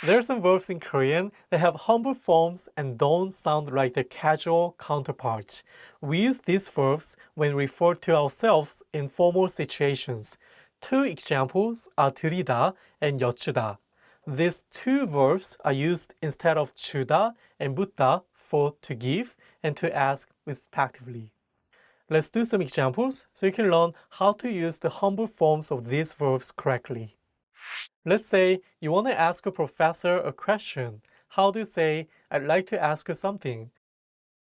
There are some verbs in Korean that have humble forms and don't sound like their casual counterparts. We use these verbs when we refer to ourselves in formal situations. Two examples are 들이다 and 여쭈다. These two verbs are used instead of 주다 and 묻다 for to give and to ask respectively. Let's do some examples so you can learn how to use the humble forms of these verbs correctly. Let's say you want to ask a professor a question. How do you say, I'd like to ask you something?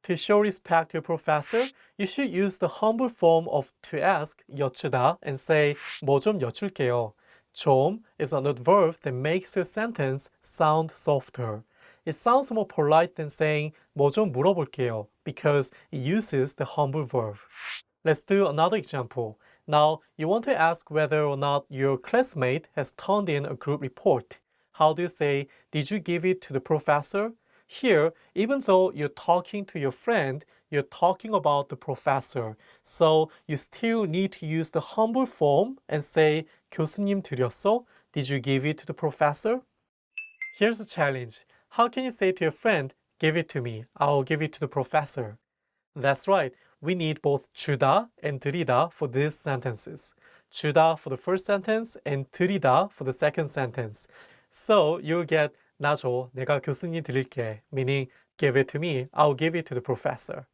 To show respect to your professor, you should use the humble form of to ask, 여쭈다, and say, 뭐 좀 여쭐게요. 좀 is another verb that makes your sentence sound softer. It sounds more polite than saying, 뭐 좀 물어볼게요, because it uses the humble verb. Let's do another example. Now, you want to ask whether or not your classmate has turned in a group report. How do you say, did you give it to the professor? Here, even though you're talking to your friend, you're talking about the professor. So you still need to use the humble form and say, 교수님 드렸어? Did you give it to the professor? Here's a challenge. How can you say to your friend, give it to me, I'll give it to the professor? That's right. We need both 주다 and 들이다 for these sentences. 주다 for the first sentence and 들이다 for the second sentence. So you'll get 나 줘, 내가 교수님 드릴게, meaning give it to me, I'll give it to the professor.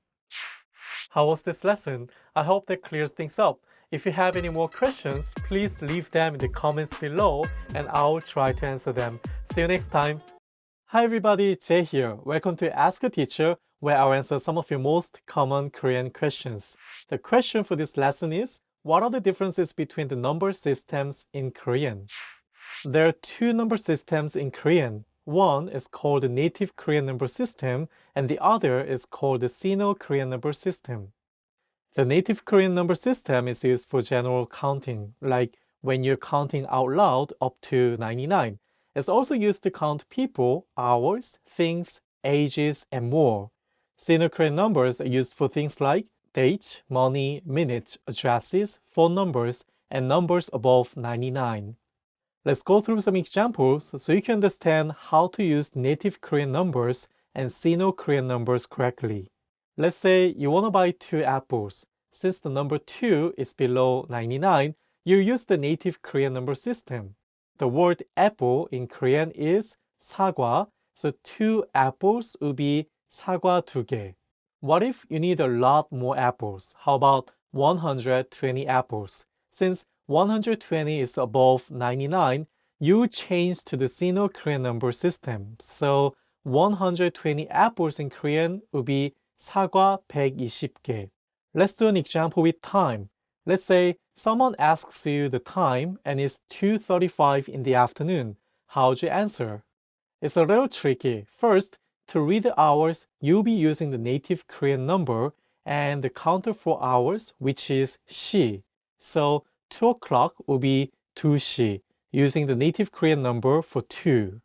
How was this lesson? I hope that clears things up. If you have any more questions, please leave them in the comments below and I'll try to answer them. See you next time. Hi everybody, Jay here. Welcome to Ask a Teacher, where I'll answer some of your most common Korean questions. The question for this lesson is, what are the differences between the number systems in Korean? There are two number systems in Korean. One is called the native Korean number system, and the other is called the Sino-Korean number system. The native Korean number system is used for general counting, like when you're counting out loud up to 99. It's also used to count people, hours, things, ages, and more. Sino-Korean numbers are used for things like dates, money, minutes, addresses, phone numbers, and numbers above 99. Let's go through some examples so you can understand how to use native Korean numbers and Sino-Korean numbers correctly. Let's say you want to buy 2 apples. Since the number 2 is below 99, you use the native Korean number system. The word apple in Korean is 사과, so 2 apples would be 사과 2개. What if you need a lot more apples? How about 120 apples? Since 120 is above 99, you change to the Sino-Korean number system. So 120 apples in Korean would be 사과 120개. Let's do an example with time. Let's say Someone asks you the time and it's 2:35 in the afternoon. How would you answer? It's a little tricky. First, to read the hours, you'll be using the native Korean number and the counter for hours, which is 시. So 2 o'clock will be 2시, using the native Korean number for 2.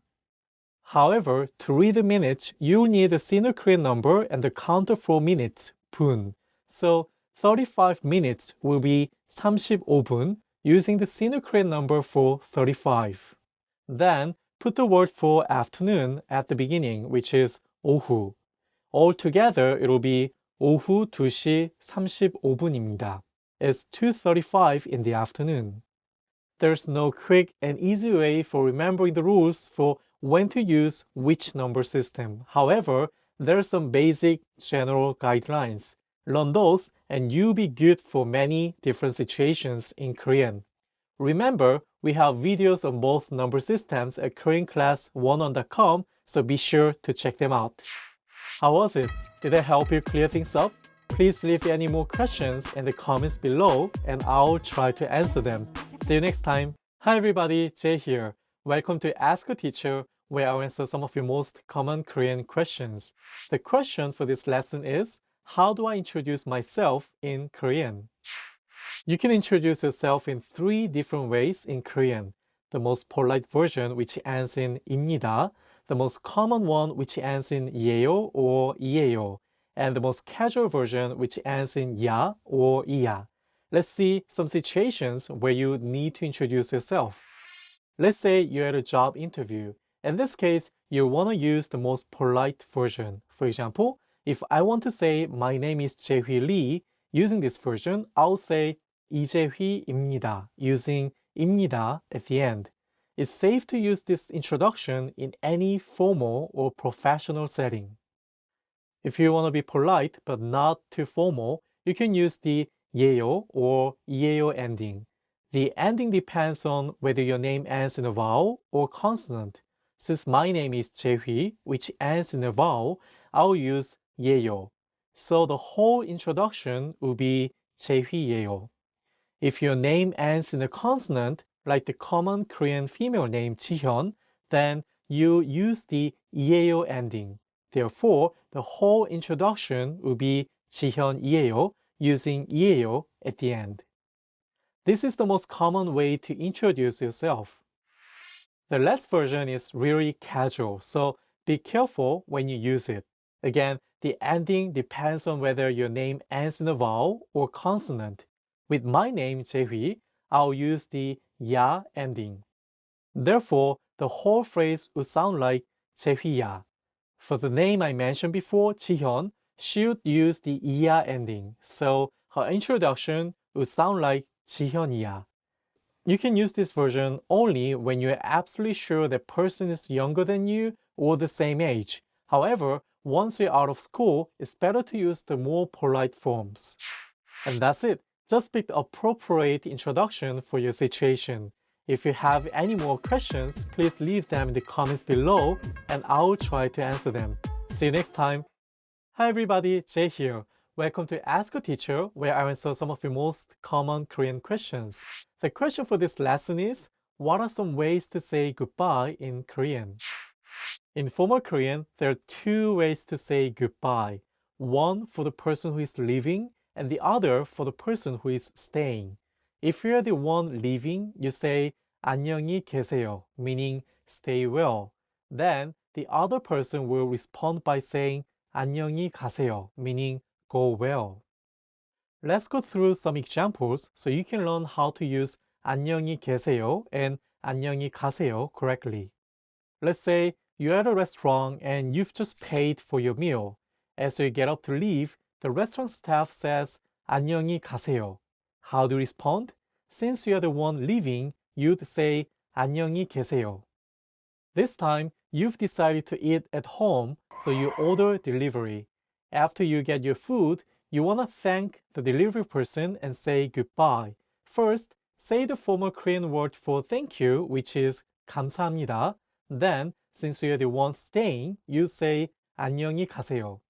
However, to read the minutes, you'll need the Sino-Korean number and the counter for minutes, 분. So 35 minutes will be 35분, using the Sino-Korean number for 35. Then, put the word for afternoon at the beginning, which is 오후. Altogether, it will be 오후 2시 35분입니다. It's 2:35 in the afternoon. There's no quick and easy way for remembering the rules for when to use which number system. However, there are some basic general guidelines. Learn those and you'll be good for many different situations in Korean. Remember, we have videos on both number systems at KoreanClass101.com, so be sure to check them out. How was it? Did I help you clear things up? Please leave any more questions in the comments below and I'll try to answer them. See you next time. Hi everybody, Jay here. Welcome to Ask a Teacher, where I'll answer some of your most common Korean questions. The question for this lesson is, how do I introduce myself in Korean? You can introduce yourself in 3 different ways in Korean. The most polite version, which ends in 입니다, the most common one, which ends in 예요 or 이에요, and the most casual version, which ends in 야 or 이야. Let's see some situations where you need to introduce yourself. Let's say you're at a job interview. In this case, you want to use the most polite version. For example, if I want to say my name is Jae-hwi Lee, using this version, I'll say 이재휘입니다, using 입니다 at the end. It's safe to use this introduction in any formal or professional setting. If you want to be polite but not too formal, you can use the 예요 or 이에요 ending. The ending depends on whether your name ends in a vowel or consonant. Since my name is Jae-hwi, which ends in a vowel, I'll use 예요. So the whole introduction will be 제휘예요. If your name ends in a consonant, like the common Korean female name 지현, then you use the 이에요 ending. Therefore, the whole introduction will be 지현이에요, using 이에요 at the end. This is the most common way to introduce yourself. The last version is really casual, so be careful when you use it. Again, the ending depends on whether your name ends in a vowel or consonant. With my name, Jae-hwi, I'll use the 야 ending. Therefore, the whole phrase would sound like 제휘야. For the name I mentioned before, 지현, she would use the 이야 ending, so her introduction would sound like 지현이야. You can use this version only when you're absolutely sure that person is younger than you or the same age. However, once you're out of school, it's better to use the more polite forms. And that's it. Just pick the appropriate introduction for your situation. If you have any more questions, please leave them in the comments below and I'll try to answer them. See you next time. Hi everybody, Jay here. Welcome to Ask a Teacher, where I answer some of your most common Korean questions. The question for this lesson is, what are some ways to say goodbye in Korean? In formal Korean, there are 2 ways to say goodbye. One for the person who is leaving, and the other for the person who is staying. If you're the one leaving, you say 안녕히 계세요, meaning stay well. Then the other person will respond by saying 안녕히 가세요, meaning go well. Let's go through some examples so you can learn how to use 안녕히 계세요 and 안녕히 가세요 correctly. Let's say you're at a restaurant and you've just paid for your meal. As you get up to leave, the restaurant staff says 안녕히 가세요. How do you respond? Since you're the one leaving, you'd say 안녕히 계세요. This time, you've decided to eat at home, so you order delivery. After you get your food, you want to thank the delivery person and say goodbye. First, say the formal Korean word for thank you, which is 감사합니다. Then, since you're the one staying, you say 안녕히 가세요.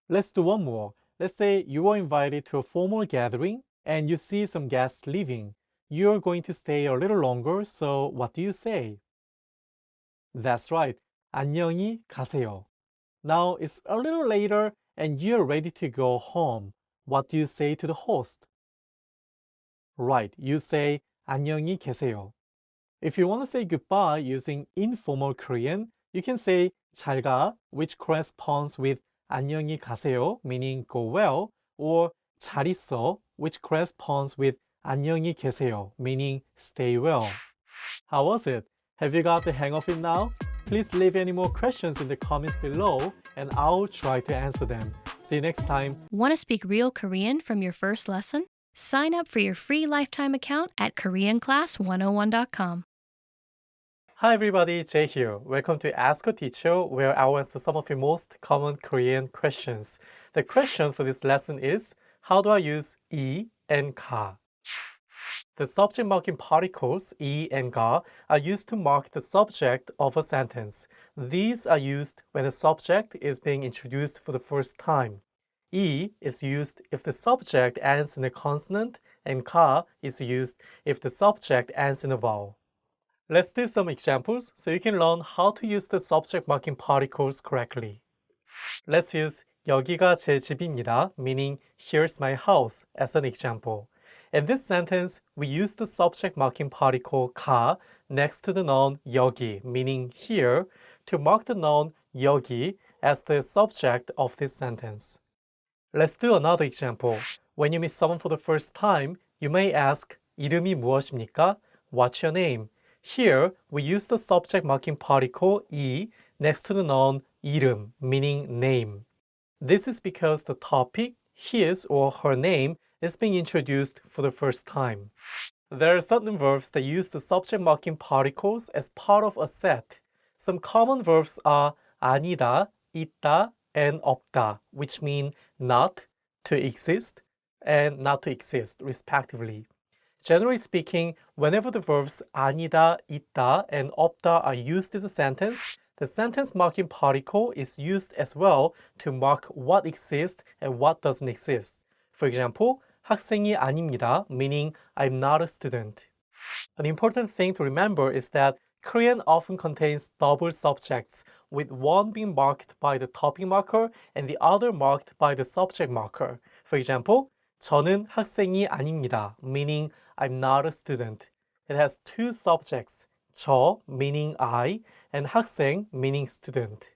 Let's do one more. Let's say you were invited to a formal gathering and you see some guests leaving. You're going to stay a little longer, so what do you say? That's right. 안녕히 가세요. Now it's a little later and you're ready to go home. What do you say to the host? Right, you say 안녕히 계세요. If you want to say goodbye using informal Korean, you can say 잘 가, which corresponds with 안녕히 가세요, meaning go well, or 잘 있어, which corresponds with 안녕히 계세요, meaning stay well. How was it? Have you got the hang of it now? Please leave any more questions in the comments below and I'll try to answer them. See you next time. Want to speak real Korean from your first lesson? Sign up for your free lifetime account at KoreanClass101.com. Hi everybody, Jay here. Welcome to Ask a Teacher, where I will answer some of the most common Korean questions. The question for this lesson is, how do I use 이 and 가? The subject marking particles 이 and 가 are used to mark the subject of a sentence. These are used when a subject is being introduced for the first time. 이 is used if the subject ends in a consonant, and 가 is used if the subject ends in a vowel. Let's do some examples so you can learn how to use the subject marking particles correctly. Let's use 여기가 제 집입니다, meaning here's my house, as an example. In this sentence, we use the subject marking particle 가 next to the noun 여기, meaning here, to mark the noun 여기 as the subject of this sentence. Let's do another example. When you meet someone for the first time, you may ask, 이름이 무엇입니까? What's your name? Here, we use the subject marking particle 이 next to the noun 이름, meaning name. This is because the topic, his or her name, is being introduced for the first time. There are certain verbs that use the subject marking particles as part of a set. Some common verbs are 아니다, 있다, and 없다, which mean not, to exist, and not to exist, respectively. Generally speaking, whenever the verbs 아니다, 있다, and 없다 are used in the sentence marking particle is used as well to mark what exists and what doesn't exist. For example, 학생이 아닙니다, meaning I'm not a student. An important thing to remember is that Korean often contains double subjects, with one being marked by the topic marker and the other marked by the subject marker. For example, 저는 학생이 아닙니다, meaning I'm not a student. It has two subjects, 저, meaning I, and 학생, meaning student.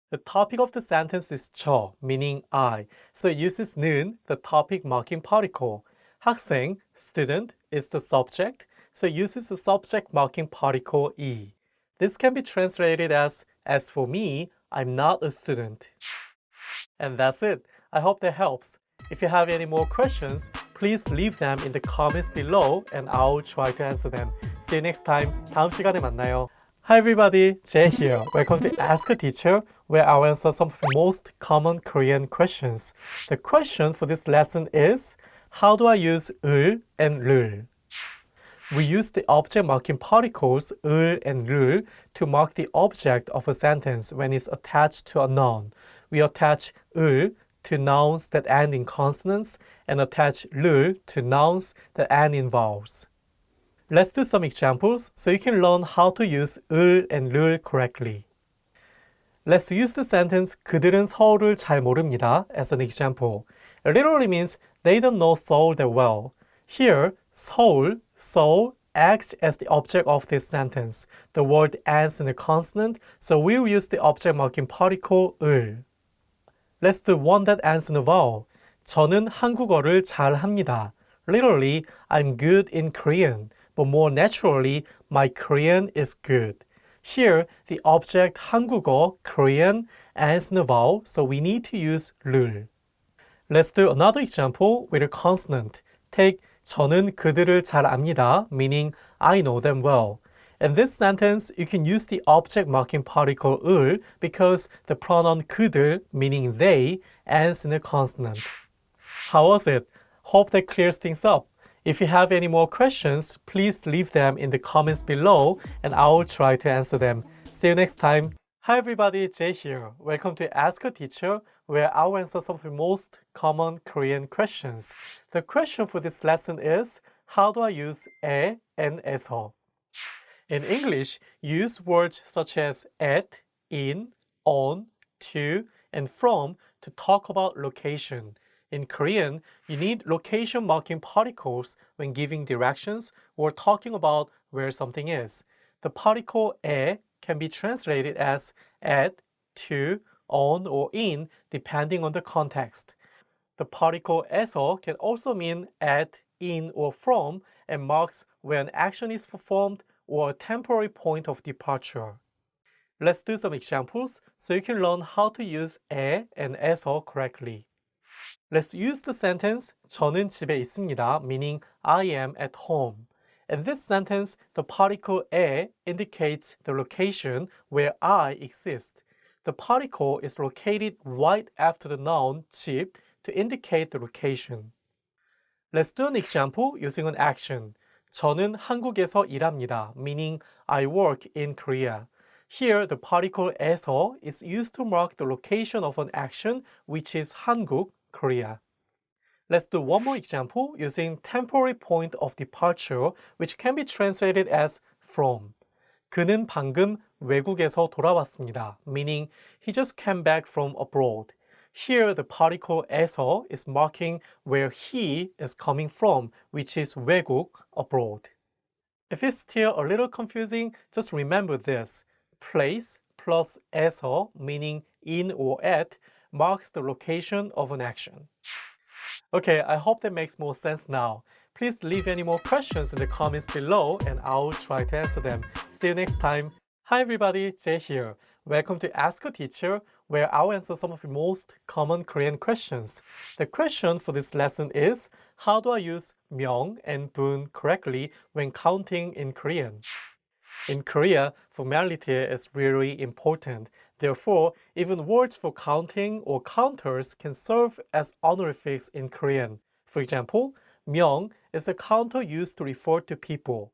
The topic of the sentence is 저, meaning I, so it uses 는, the topic marking particle. 학생, student, is the subject, so it uses the subject marking particle 이. This can be translated as for me, I'm not a student. And that's it. I hope that helps. If you have any more questions, please leave them in the comments below and I'll try to answer them. See you next time. 다음 시간에 만나요. Hi everybody, Jay here. Welcome to Ask a Teacher, where I'll answer some of the most common Korean questions. The question for this lesson is, how do I use 을 and 를? We use the object marking particles 을 and 를 to mark the object of a sentence when it's attached to a noun. We attach 을 to nouns that end in consonants and attach 를 to nouns that end in vowels. Let's do some examples so you can learn how to use 을 and 를 correctly. Let's use the sentence 그들은 서울을 잘 모릅니다 as an example. It literally means they don't know Seoul that well. Here, Seoul acts as the object of this sentence. The word ends in a consonant, so we'll use the object marking particle 을. Let's do one that ends in a vowel. 저는 한국어를 잘 합니다. Literally, I'm good in Korean. But more naturally, my Korean is good. Here, the object 한국어, Korean, ends in a vowel, so we need to use 를. Let's do another example with a consonant. Take 저는 그들을 잘 압니다, meaning I know them well. In this sentence, you can use the object marking particle 을 because the pronoun 그들, meaning they, ends in a consonant. How was it? Hope that clears things up. If you have any more questions, please leave them in the comments below and I will try to answer them. See you next time. Hi everybody, Jay here. Welcome to Ask a Teacher, where I'll answer some of the most common Korean questions. The question for this lesson is, how do I use 에 and 에서? In English, you use words such as at, in, on, to, and from to talk about location. In Korean, you need location marking particles when giving directions or talking about where something is. The particle 에 can be translated as at, to, on, or in, depending on the context. The particle 에서 can also mean at, in, or from, and marks where an action is performed or a temporary point of departure. Let's do some examples so you can learn how to use 에 and 에서 correctly. Let's use the sentence 저는 집에 있습니다, meaning I am at home. In this sentence, the particle 에 indicates the location where I exist. The particle is located right after the noun 집 to indicate the location. Let's do an example using an action. 저는 한국에서 일합니다, meaning I work in Korea. Here, the particle 에서 is used to mark the location of an action, which is 한국, Korea. Let's do one more example using temporary point of departure, which can be translated as from. 그는 방금 외국에서 돌아왔습니다, meaning he just came back from abroad. Here, the particle 에서 is marking where he is coming from, which is 외국, abroad. If it's still a little confusing, just remember this. Place plus 에서, meaning in or at, marks the location of an action. Okay, I hope that makes more sense now. Please leave any more questions in the comments below and I'll try to answer them. See you next time. Hi everybody, Jay here. Welcome to Ask a Teacher, where I'll answer some of the most common Korean questions. The question for this lesson is, how do I use 명 and 분 correctly when counting in Korean? In Korea, formality is really important. Therefore, even words for counting or counters can serve as honorifics in Korean. For example, 명 is a counter used to refer to people.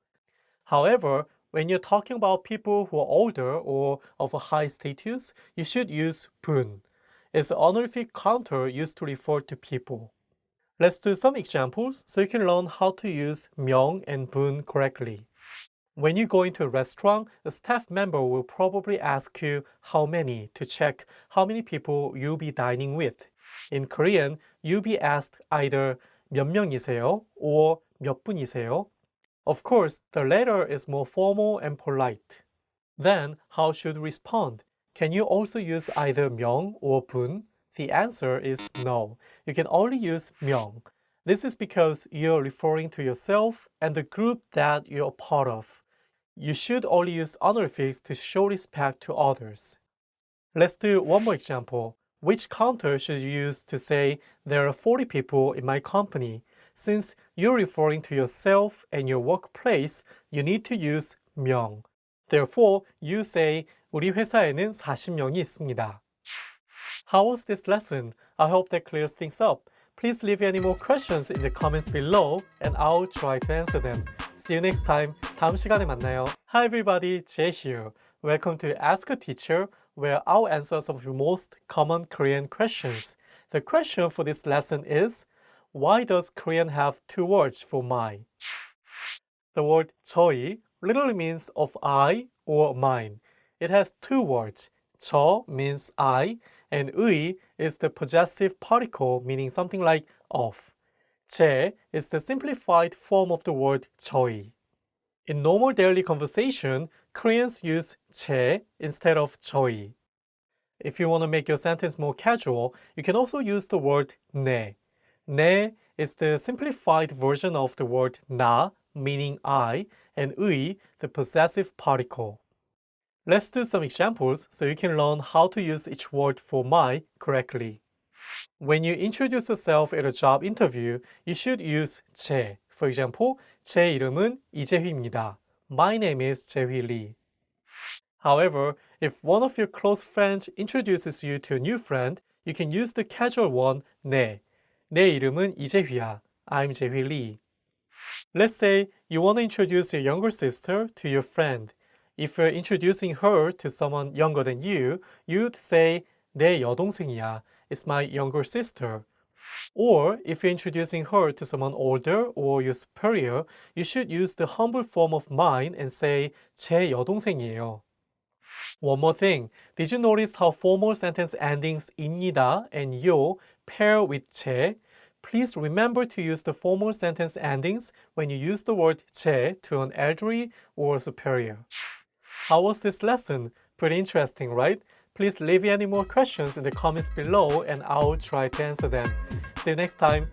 However, when you're talking about people who are older or of a high status, you should use 분. It's an honorific counter used to refer to people. Let's do some examples so you can learn how to use 명 and 분 correctly. When you go into a restaurant, a staff member will probably ask you how many to check how many people you'll be dining with. In Korean, you'll be asked either 몇 명이세요 or 몇 분이세요. Of course, the latter is more formal and polite. Then, how should we respond? Can you also use either 명 or 분? The answer is no. You can only use 명. This is because you're referring to yourself and the group that you're a part of. You should only use honorifics to show respect to others. Let's do one more example. Which counter should you use to say there are 40 people in my company? Since you're referring to yourself and your workplace, you need to use 명. Therefore, you say 우리 회사에는 40명이 있습니다. How was this lesson? I hope that clears things up. Please leave any more questions in the comments below and I'll try to answer them. See you next time. 다음 시간에 만나요. Hi everybody, Jay here. Welcome to Ask a Teacher, where I'll answer some of the most common Korean questions. The question for this lesson is, why does Korean have two words for my? The word 저희 literally means of I or mine. It has two words. 저 means I, and 의 is the possessive particle meaning something like of. 제 is the simplified form of the word 저희. In normal daily conversation, Koreans use 제 instead of 저희. If you want to make your sentence more casual, you can also use the word 네. 네 is the simplified version of the word 나, meaning I, and 의, the possessive particle. Let's do some examples so you can learn how to use each word for my correctly. When you introduce yourself at a job interview, you should use 제. For example, 제 이름은 이재휘입니다. My name is Jae-hee Lee. However, if one of your close friends introduces you to a new friend, you can use the casual one, 네. 내 이름은 이재휘야. I'm Jae-hee Lee. Let's say you want to introduce your younger sister to your friend. If you're introducing her to someone younger than you, you'd say 내 여동생이야. It's my younger sister. Or if you're introducing her to someone older or your superior, you should use the humble form of mine and say 제 여동생이에요. One more thing. Did you notice how formal sentence endings 입니다 and 요 pair with 제? Please remember to use the formal sentence endings when you use the word 제 to an elderly or superior. How was this lesson? Pretty interesting, right? Please leave any more questions in the comments below and I'll try to answer them. See you next time.